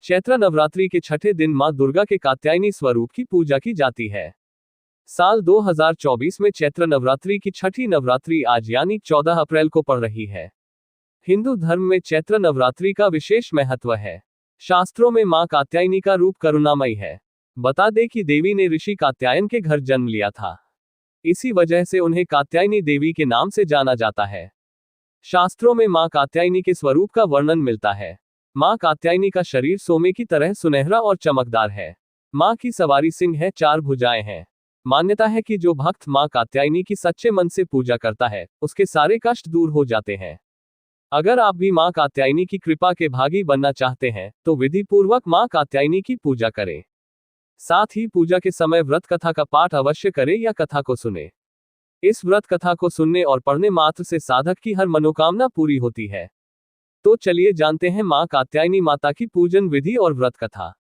चैत्र नवरात्रि के छठे दिन मां दुर्गा के कात्यायनी स्वरूप की पूजा की जाती है। साल 2024 में चैत्र नवरात्रि की छठी नवरात्रि आज यानी 14 अप्रैल को पड़ रही है। हिंदू धर्म में चैत्र नवरात्रि का विशेष महत्व है। शास्त्रों में मां कात्यायनी का रूप करुणामयी है। बता दें कि देवी ने ऋषि कात्यायन के घर जन्म लिया था। इसी वजह से उन्हें कात्यायनी देवी के नाम से जाना जाता है। शास्त्रों में मां कात्यायनी के स्वरूप का वर्णन मिलता है। मां कात्यायनी का शरीर सोने की तरह सुनहरा और चमकदार है। मां की सवारी सिंह है, 4 भुजाएं हैं। मान्यता है कि जो भक्त मां कात्यायनी की सच्चे मन से पूजा करता है, उसके सारे कष्ट दूर हो जाते हैं। अगर आप भी मां कात्यायनी की कृपा के भागी बनना चाहते हैं, तो विधि पूर्वक मां कात्यायनी की पूजा करें। साथ ही पूजा के समय व्रत कथा का पाठ अवश्य करें या कथा को सुने। इस व्रत कथा को सुनने और पढ़ने मात्र से साधक की हर मनोकामना पूरी होती है। तो चलिए जानते हैं मां कात्यायनी माता की पूजन विधि और व्रत कथा।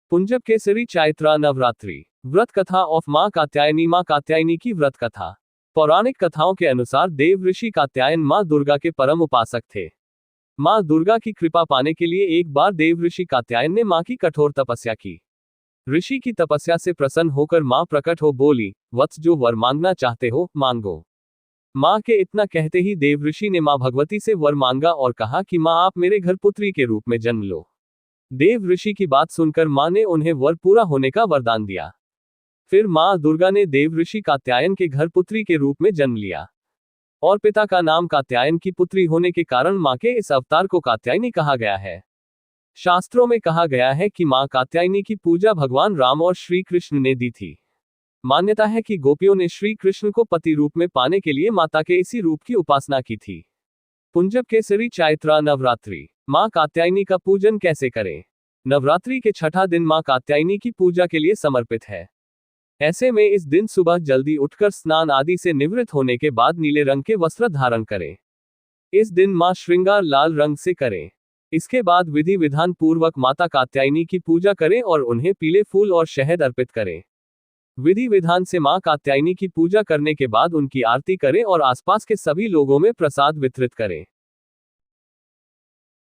पुंजब केसरी चैत्र नवरात्रि व्रत कथा ऑफ मां कात्यायनी। मां कात्यायनी की व्रत कथा। पौराणिक कथाओं के अनुसार देव ऋषि कात्यायन मां दुर्गा के परम उपासक थे। मां दुर्गा की कृपा पाने के लिए एक बार देव ऋषि कात्यायन ने मां की कठोर तपस्या की। ऋषि की तपस्या से प्रसन्न होकर मां प्रकट हो बोली, वत्स जो वर मांगना चाहते हो मांगो। मां के इतना कहते ही देव ऋषि ने मां भगवती से वर मांगा और कहा कि मां आप मेरे घर पुत्री के रूप में जन्म लो। देव ऋषि की बात सुनकर मां ने उन्हें वर पूरा होने का वरदान दिया। फिर मां दुर्गा ने देव ऋषि कात्यायन के घर पुत्री के रूप में जन्म लिया और पिता का नाम कात्यायन की पुत्री होने के कारण मां के इस अवतार को कात्यायनी कहा गया है। शास्त्रों में कहा गया है कि मां कात्यायनी की पूजा भगवान राम और श्री कृष्ण ने दी थी। मान्यता है कि गोपियों ने श्री कृष्ण को पति रूप में पाने के लिए माता के इसी रूप की उपासना की थी। पुंजब केसरी चैत्र नवरात्रि मां कात्यायनी का पूजन कैसे करें। नवरात्रि के छठा दिन मां कात्यायनी की पूजा के लिए समर्पित है। ऐसे में इस दिन सुबह जल्दी उठकर स्नान आदि से निवृत्त होने के बाद नीले रंग के वस्त्र धारण करें। इस दिन मां श्रृंगार लाल रंग से करें। इसके बाद विधि विधान पूर्वक माता कात्यायनी की पूजा करें और उन्हें पीले फूल और शहद अर्पित करें। विधि विधान से मां कात्यायनी की पूजा करने के बाद उनकी आरती करें और आसपास के सभी लोगों में प्रसाद वितरित करें।